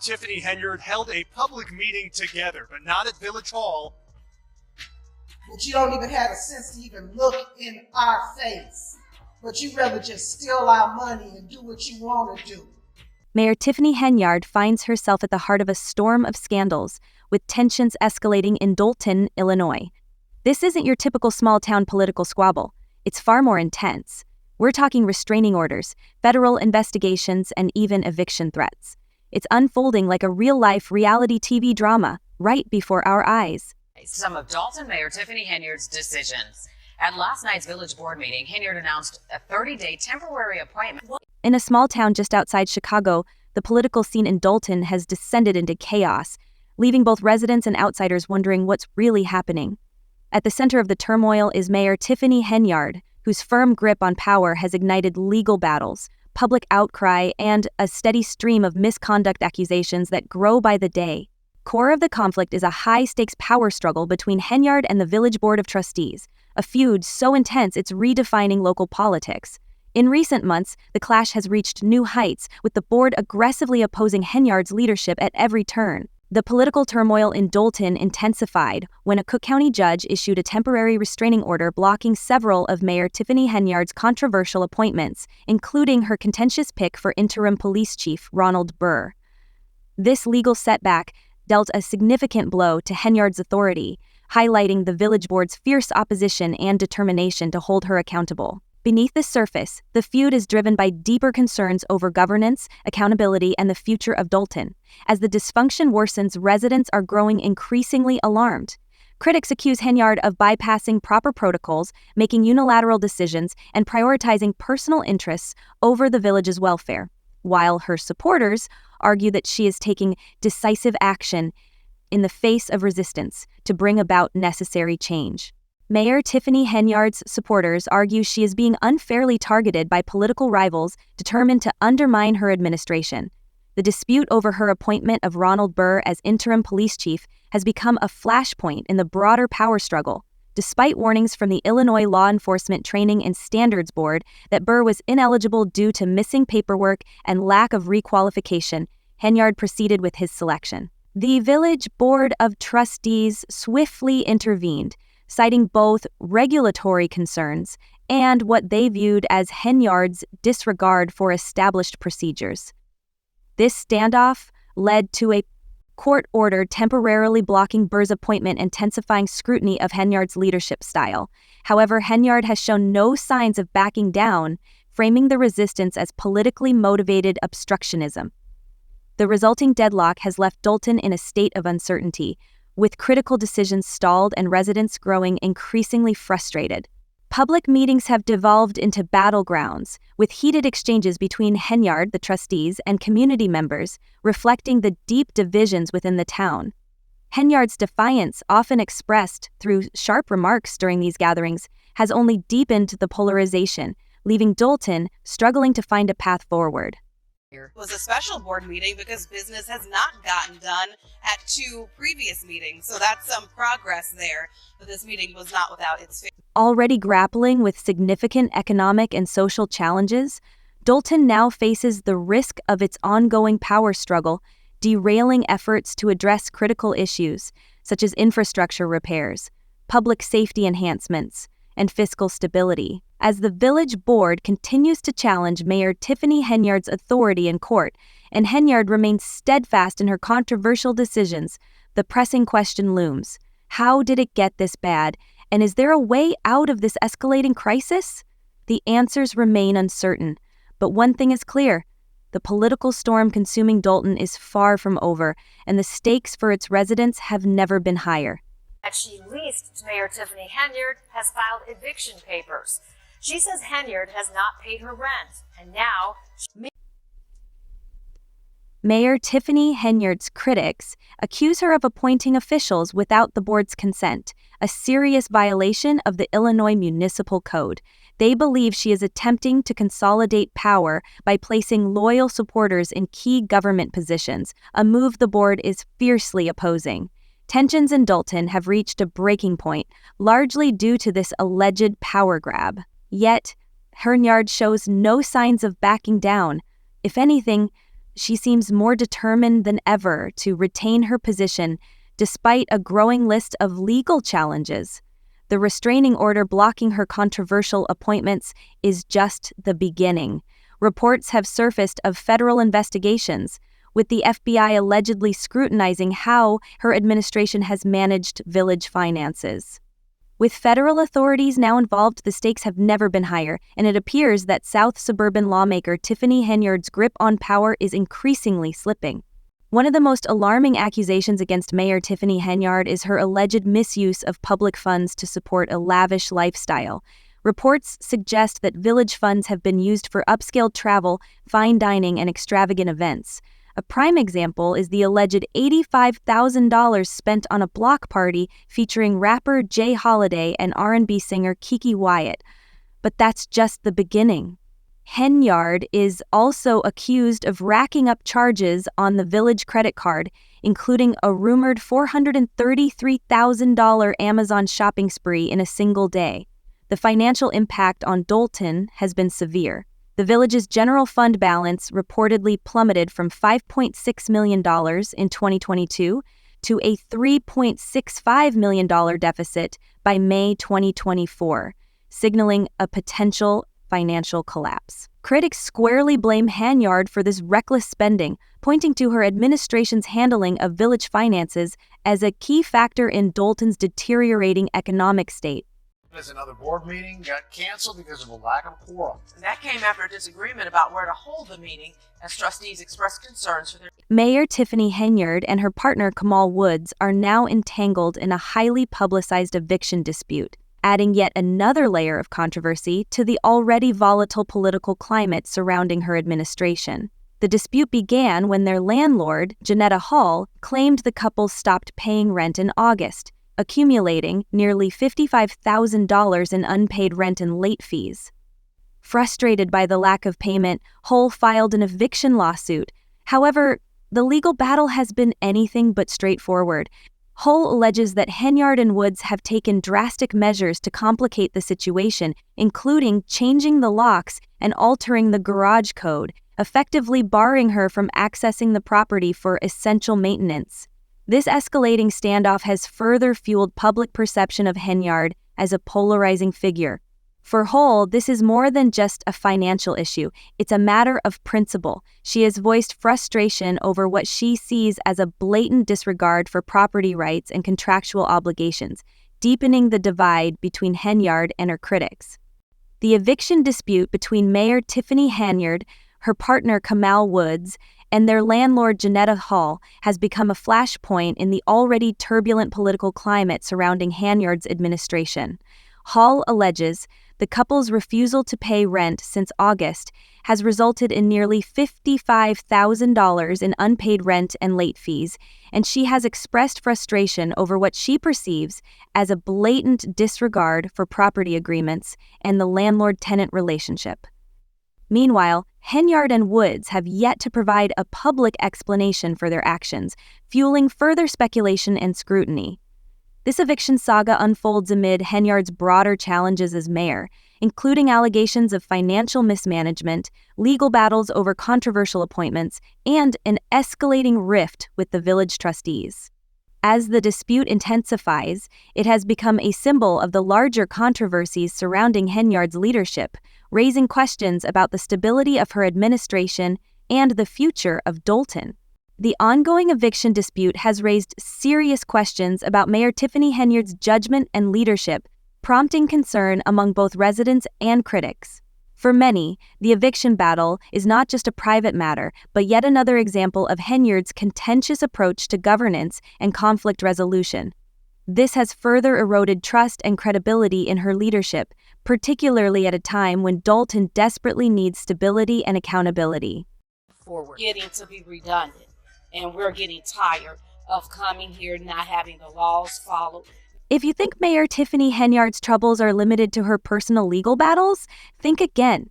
Tiffany Henyard held a public meeting together, but not at Village Hall. But you don't even have a sense to even look in our face. But you rather just steal our money and do what you want to do. Mayor Tiffany Henyard finds herself at the heart of a storm of scandals, with tensions escalating in Thornton, Illinois. This isn't your typical small-town political squabble. It's far more intense. We're talking restraining orders, federal investigations, and even eviction threats. It's unfolding like a real-life reality TV drama right before our eyes. Some of Thornton Mayor Tiffany Henyard's decisions. At last night's village board meeting, Henyard announced a 30-day temporary appointment. In a small town just outside Chicago, the political scene in Thornton has descended into chaos, leaving both residents and outsiders wondering what's really happening. At the center of the turmoil is Mayor Tiffany Henyard, whose firm grip on power has ignited legal battles, public outcry, and a steady stream of misconduct accusations that grow by the day. Core of the conflict is a high-stakes power struggle between Henyard and the Village Board of Trustees, a feud so intense it's redefining local politics. In recent months, the clash has reached new heights, with the board aggressively opposing Henyard's leadership at every turn. The political turmoil in Thornton intensified when a Cook County judge issued a temporary restraining order blocking several of Mayor Tiffany Henyard's controversial appointments, including her contentious pick for interim police chief Ronald Burr. This legal setback dealt a significant blow to Henyard's authority, highlighting the village board's fierce opposition and determination to hold her accountable. Beneath the surface, the feud is driven by deeper concerns over governance, accountability, and the future of Thornton. As the dysfunction worsens, residents are growing increasingly alarmed. Critics accuse Henyard of bypassing proper protocols, making unilateral decisions, and prioritizing personal interests over the village's welfare, while her supporters argue that she is taking decisive action in the face of resistance to bring about necessary change. Mayor Tiffany Henyard's supporters argue she is being unfairly targeted by political rivals determined to undermine her administration. The dispute over her appointment of Ronald Burr as interim police chief has become a flashpoint in the broader power struggle. Despite warnings from the Illinois Law Enforcement Training and Standards Board that Burr was ineligible due to missing paperwork and lack of requalification, Henyard proceeded with his selection. The Village Board of Trustees swiftly intervened, citing both regulatory concerns and what they viewed as Henyard's disregard for established procedures. This standoff led to a court order temporarily blocking Burr's appointment, intensifying scrutiny of Henyard's leadership style. However, Henyard has shown no signs of backing down, framing the resistance as politically motivated obstructionism. The resulting deadlock has left Thornton in a state of uncertainty, with critical decisions stalled and residents growing increasingly frustrated. Public meetings have devolved into battlegrounds, with heated exchanges between Henyard, the trustees, and community members, reflecting the deep divisions within the town. Henyard's defiance, often expressed through sharp remarks during these gatherings, has only deepened the polarization, leaving Thornton struggling to find a path forward. It was a special board meeting because business has not gotten done at 2 previous meetings, so that's some progress there, but this meeting was not without its Already grappling with significant economic and social challenges, Thornton now faces the risk of its ongoing power struggle, derailing efforts to address critical issues such as infrastructure repairs, public safety enhancements, and fiscal stability. As the village board continues to challenge Mayor Tiffany Henyard's authority in court, and Henyard remains steadfast in her controversial decisions, the pressing question looms: how did it get this bad, and is there a way out of this escalating crisis? The answers remain uncertain, but one thing is clear: the political storm consuming Thornton is far from over, and the stakes for its residents have never been higher. That she leased to Mayor Tiffany Henyard has filed eviction papers. She says Henyard has not paid her rent, and now Mayor Tiffany Henyard's critics accuse her of appointing officials without the board's consent, a serious violation of the Illinois Municipal Code. They believe she is attempting to consolidate power by placing loyal supporters in key government positions, a move the board is fiercely opposing. Tensions in Thornton have reached a breaking point, largely due to this alleged power grab. Yet, Henyard shows no signs of backing down. If anything, she seems more determined than ever to retain her position despite a growing list of legal challenges. The restraining order blocking her controversial appointments is just the beginning. Reports have surfaced of federal investigations, with the FBI allegedly scrutinizing how her administration has managed village finances. With federal authorities now involved, the stakes have never been higher, and it appears that South suburban lawmaker Tiffany Henyard's grip on power is increasingly slipping. One of the most alarming accusations against Mayor Tiffany Henyard is her alleged misuse of public funds to support a lavish lifestyle. Reports suggest that village funds have been used for upscale travel, fine dining, and extravagant events. A prime example is the alleged $85,000 spent on a block party featuring rapper Jay Holiday and R&B singer Keke Wyatt. But that's just the beginning. Henyard is also accused of racking up charges on the village credit card, including a rumored $433,000 Amazon shopping spree in a single day. The financial impact on Dolton has been severe. The village's general fund balance reportedly plummeted from $5.6 million in 2022 to a $3.65 million deficit by May 2024, signaling a potential financial collapse. Critics squarely blame Henyard for this reckless spending, pointing to her administration's handling of village finances as a key factor in Dolton's deteriorating economic state. As another board meeting got canceled because of a lack of quorum. That came after a disagreement about where to hold the meeting, as trustees expressed concerns for their... Mayor Tiffany Henyard and her partner Kamal Woods are now entangled in a highly publicized eviction dispute, adding yet another layer of controversy to the already volatile political climate surrounding her administration. The dispute began when their landlord, Janetta Hall, claimed the couple stopped paying rent in August, accumulating nearly $55,000 in unpaid rent and late fees. Frustrated by the lack of payment, Hull filed an eviction lawsuit. However, the legal battle has been anything but straightforward. Hull alleges that Henyard and Woods have taken drastic measures to complicate the situation, including changing the locks and altering the garage code, effectively barring her from accessing the property for essential maintenance. This escalating standoff has further fueled public perception of Henyard as a polarizing figure. For Hull, this is more than just a financial issue. It's a matter of principle. She has voiced frustration over what she sees as a blatant disregard for property rights and contractual obligations, deepening the divide between Henyard and her critics. The eviction dispute between Mayor Tiffany Henyard, her partner Kamal Woods, and their landlord Janetta Hall has become a flashpoint in the already turbulent political climate surrounding Henyard's administration. Hall alleges the couple's refusal to pay rent since August has resulted in nearly $55,000 in unpaid rent and late fees, and she has expressed frustration over what she perceives as a blatant disregard for property agreements and the landlord-tenant relationship. Meanwhile, Henyard and Woods have yet to provide a public explanation for their actions, fueling further speculation and scrutiny. This eviction saga unfolds amid Henyard's broader challenges as mayor, including allegations of financial mismanagement, legal battles over controversial appointments, and an escalating rift with the village trustees. As the dispute intensifies, it has become a symbol of the larger controversies surrounding Henyard's leadership, raising questions about the stability of her administration and the future of Dolton. The ongoing eviction dispute has raised serious questions about Mayor Tiffany Henyard's judgment and leadership, prompting concern among both residents and critics. For many, the eviction battle is not just a private matter, but yet another example of Henyard's contentious approach to governance and conflict resolution. This has further eroded trust and credibility in her leadership, particularly at a time when Dolton desperately needs stability and accountability. Forward. Getting to be redundant, and we're getting tired of coming here not having the laws followed. If you think Mayor Tiffany Henyard's troubles are limited to her personal legal battles, think again.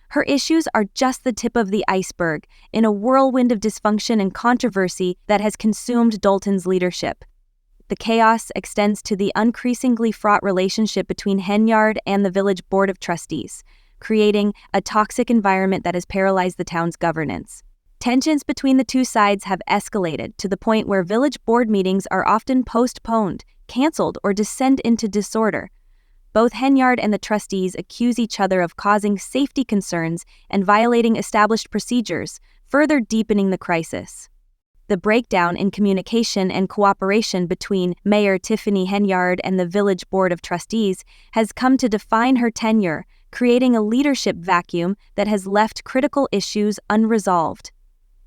Her issues are just the tip of the iceberg in a whirlwind of dysfunction and controversy that has consumed Dolton's leadership. The chaos extends to the increasingly fraught relationship between Henyard and the village board of trustees, creating a toxic environment that has paralyzed the town's governance. Tensions between the two sides have escalated to the point where village board meetings are often postponed, canceled, or descend into disorder. Both Henyard and the trustees accuse each other of causing safety concerns and violating established procedures, further deepening the crisis. The breakdown in communication and cooperation between Mayor Tiffany Henyard and the Village Board of Trustees has come to define her tenure, creating a leadership vacuum that has left critical issues unresolved.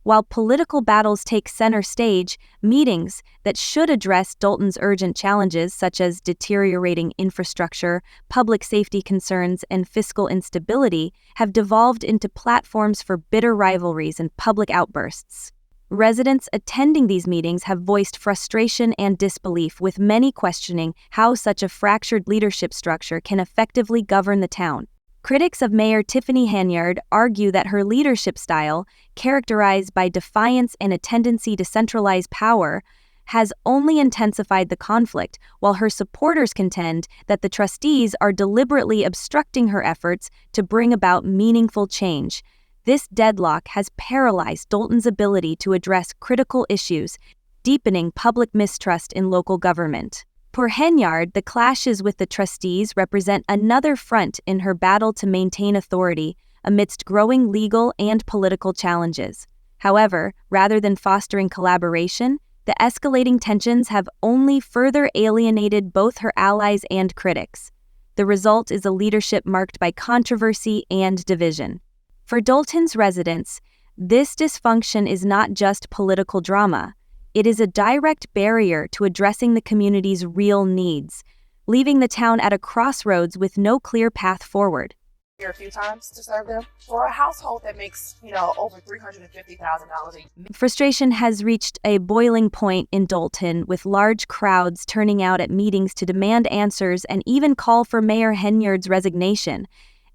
While political battles take center stage, meetings that should address Dalton's urgent challenges such as deteriorating infrastructure, public safety concerns, and fiscal instability have devolved into platforms for bitter rivalries and public outbursts. Residents attending these meetings have voiced frustration and disbelief, with many questioning how such a fractured leadership structure can effectively govern the town. Critics of Mayor Tiffany Henyard argue that her leadership style, characterized by defiance and a tendency to centralize power, has only intensified the conflict, while her supporters contend that the trustees are deliberately obstructing her efforts to bring about meaningful change. This deadlock has paralyzed Dalton's ability to address critical issues, deepening public mistrust in local government. For Henyard, the clashes with the trustees represent another front in her battle to maintain authority amidst growing legal and political challenges. However, rather than fostering collaboration, the escalating tensions have only further alienated both her allies and critics. The result is a leadership marked by controversy and division. For Dalton's residents, this dysfunction is not just political drama. It is a direct barrier to addressing the community's real needs, leaving the town at a crossroads with no clear path forward. Here a few times to serve them for a household that makes, over $350,000 a year. Frustration has reached a boiling point in Dalton, with large crowds turning out at meetings to demand answers and even call for Mayor Henyard's resignation.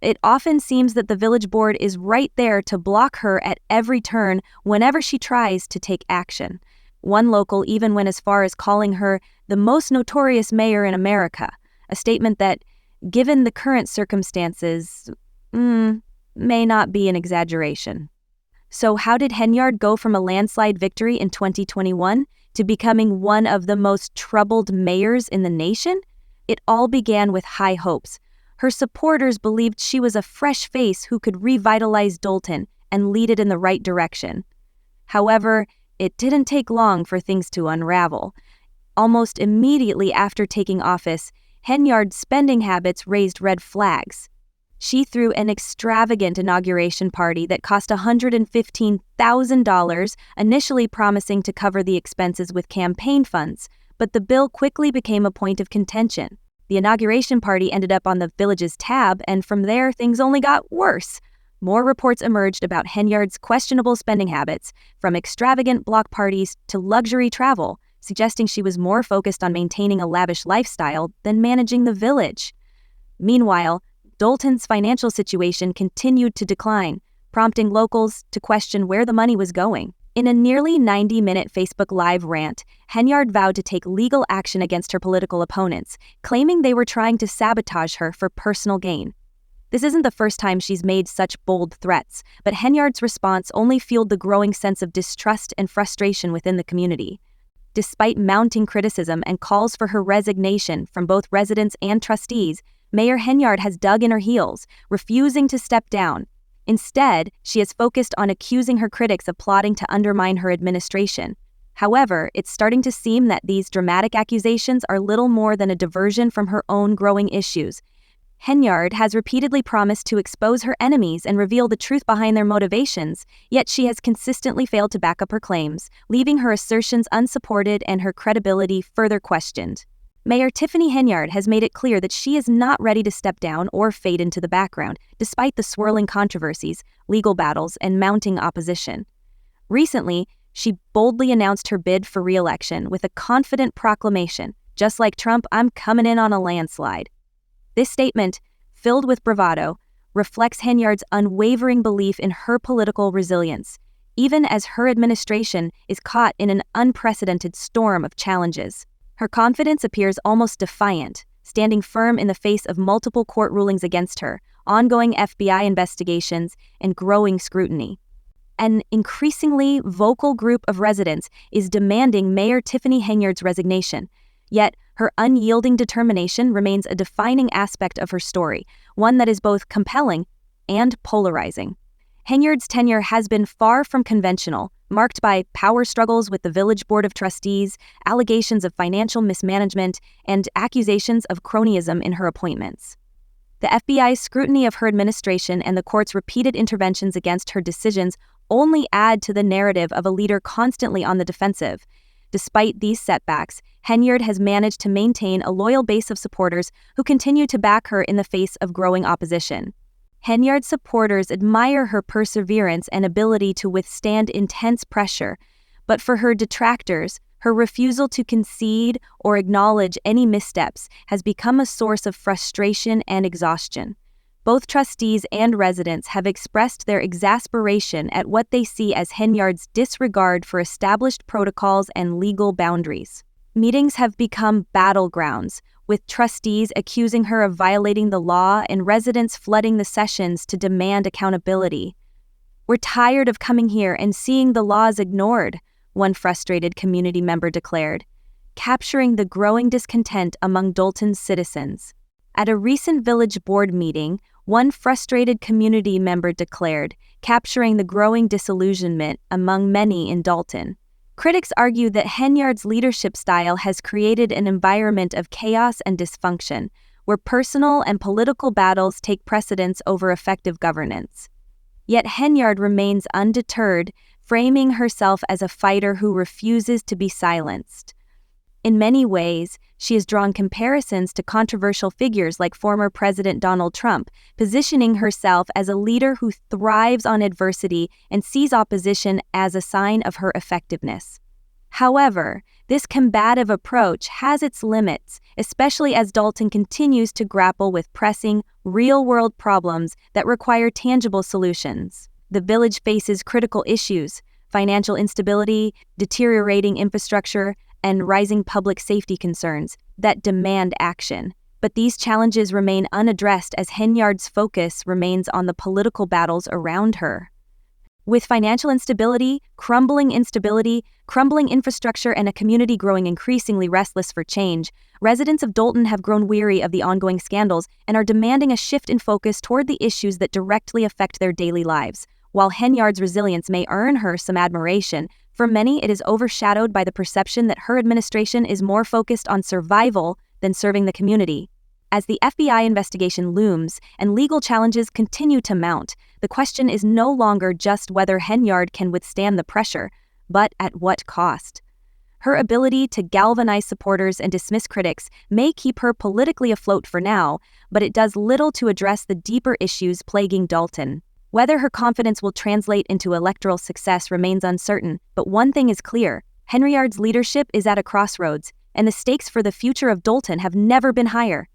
It often seems that the village board is right there to block her at every turn whenever she tries to take action. One local even went as far as calling her the most notorious mayor in America, a statement that, given the current circumstances, may not be an exaggeration. So how did Henyard go from a landslide victory in 2021 to becoming one of the most troubled mayors in the nation? It all began with high hopes. Her supporters believed she was a fresh face who could revitalize Dalton and lead it in the right direction. However, it didn't take long for things to unravel. Almost immediately after taking office, Henyard's spending habits raised red flags. She threw an extravagant inauguration party that cost $115,000, initially promising to cover the expenses with campaign funds, but the bill quickly became a point of contention. The inauguration party ended up on the village's tab, and from there, things only got worse. More reports emerged about Henyard's questionable spending habits, from extravagant block parties to luxury travel, suggesting she was more focused on maintaining a lavish lifestyle than managing the village. Meanwhile, Dalton's financial situation continued to decline, prompting locals to question where the money was going. In a nearly 90-minute Facebook Live rant, Henyard vowed to take legal action against her political opponents, claiming they were trying to sabotage her for personal gain. This isn't the first time she's made such bold threats, but Henyard's response only fueled the growing sense of distrust and frustration within the community. Despite mounting criticism and calls for her resignation from both residents and trustees, Mayor Henyard has dug in her heels, refusing to step down. Instead, she has focused on accusing her critics of plotting to undermine her administration. However, it's starting to seem that these dramatic accusations are little more than a diversion from her own growing issues. Henyard has repeatedly promised to expose her enemies and reveal the truth behind their motivations, yet she has consistently failed to back up her claims, leaving her assertions unsupported and her credibility further questioned. Mayor Tiffany Henyard has made it clear that she is not ready to step down or fade into the background, despite the swirling controversies, legal battles, and mounting opposition. Recently, she boldly announced her bid for re-election with a confident proclamation, "Just like Trump, I'm coming in on a landslide." This statement, filled with bravado, reflects Henyard's unwavering belief in her political resilience, even as her administration is caught in an unprecedented storm of challenges. Her confidence appears almost defiant, standing firm in the face of multiple court rulings against her, ongoing FBI investigations, and growing scrutiny. An increasingly vocal group of residents is demanding Mayor Tiffany Henyard's resignation. Yet, her unyielding determination remains a defining aspect of her story, one that is both compelling and polarizing. Henyard's tenure has been far from conventional, marked by power struggles with the Village Board of Trustees, allegations of financial mismanagement, and accusations of cronyism in her appointments. The FBI's scrutiny of her administration and the court's repeated interventions against her decisions only add to the narrative of a leader constantly on the defensive. Despite these setbacks, Henyard has managed to maintain a loyal base of supporters who continue to back her in the face of growing opposition. Henyard's supporters admire her perseverance and ability to withstand intense pressure, but for her detractors, her refusal to concede or acknowledge any missteps has become a source of frustration and exhaustion. Both trustees and residents have expressed their exasperation at what they see as Henyard's disregard for established protocols and legal boundaries. Meetings have become battlegrounds, with trustees accusing her of violating the law and residents flooding the sessions to demand accountability. "We're tired of coming here and seeing the laws ignored," one frustrated community member declared, capturing the growing discontent among Dalton's citizens. At a recent village board meeting, one frustrated community member declared, capturing the growing disillusionment among many in Dalton. Critics argue that Henyard's leadership style has created an environment of chaos and dysfunction, where personal and political battles take precedence over effective governance. Yet Henyard remains undeterred, framing herself as a fighter who refuses to be silenced. In many ways, she has drawn comparisons to controversial figures like former President Donald Trump, positioning herself as a leader who thrives on adversity and sees opposition as a sign of her effectiveness. However, this combative approach has its limits, especially as Dalton continues to grapple with pressing, real-world problems that require tangible solutions. The village faces critical issues: financial instability, deteriorating infrastructure, and rising public safety concerns that demand action. But these challenges remain unaddressed as Henyard's focus remains on the political battles around her. With financial instability, crumbling infrastructure, and a community growing increasingly restless for change, residents of Dalton have grown weary of the ongoing scandals and are demanding a shift in focus toward the issues that directly affect their daily lives. While Henyard's resilience may earn her some admiration, for many it is overshadowed by the perception that her administration is more focused on survival than serving the community. As the FBI investigation looms and legal challenges continue to mount, the question is no longer just whether Henyard can withstand the pressure, but at what cost. Her ability to galvanize supporters and dismiss critics may keep her politically afloat for now, but it does little to address the deeper issues plaguing Dalton. Whether her confidence will translate into electoral success remains uncertain, but one thing is clear: Henyard's leadership is at a crossroads, and the stakes for the future of Dalton have never been higher.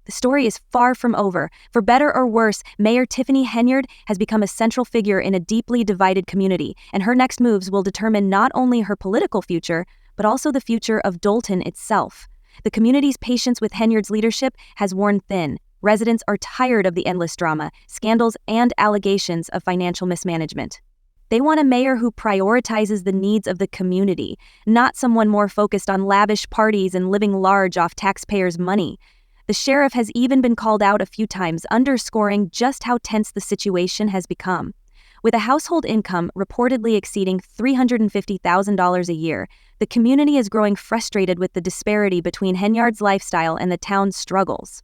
The story is far from over. For better or worse, Mayor Tiffany Henyard has become a central figure in a deeply divided community, and her next moves will determine not only her political future, but also the future of Dalton itself. The community's patience with Henyard's leadership has worn thin. Residents are tired of the endless drama, scandals, and allegations of financial mismanagement. They want a mayor who prioritizes the needs of the community, not someone more focused on lavish parties and living large off taxpayers' money. The sheriff has even been called out a few times, underscoring just how tense the situation has become. With a household income reportedly exceeding $350,000 a year, the community is growing frustrated with the disparity between Henyard's lifestyle and the town's struggles.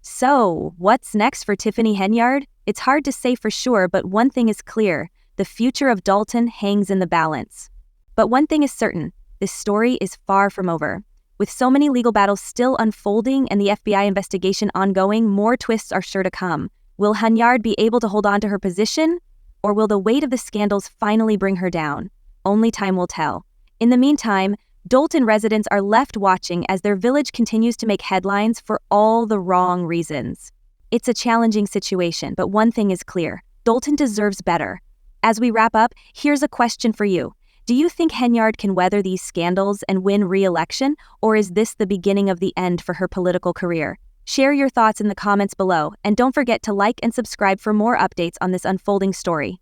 So, what's next for Tiffany Henyard? It's hard to say for sure, but one thing is clear: the future of Dalton hangs in the balance. But one thing is certain: this story is far from over. With so many legal battles still unfolding and the FBI investigation ongoing, more twists are sure to come. Will Henyard be able to hold on to her position? Or will the weight of the scandals finally bring her down? Only time will tell. In the meantime, Dalton residents are left watching as their village continues to make headlines for all the wrong reasons. It's a challenging situation, but one thing is clear: Dalton deserves better. As we wrap up, here's a question for you. Do you think Henyard can weather these scandals and win re-election, or is this the beginning of the end for her political career? Share your thoughts in the comments below, and don't forget to like and subscribe for more updates on this unfolding story.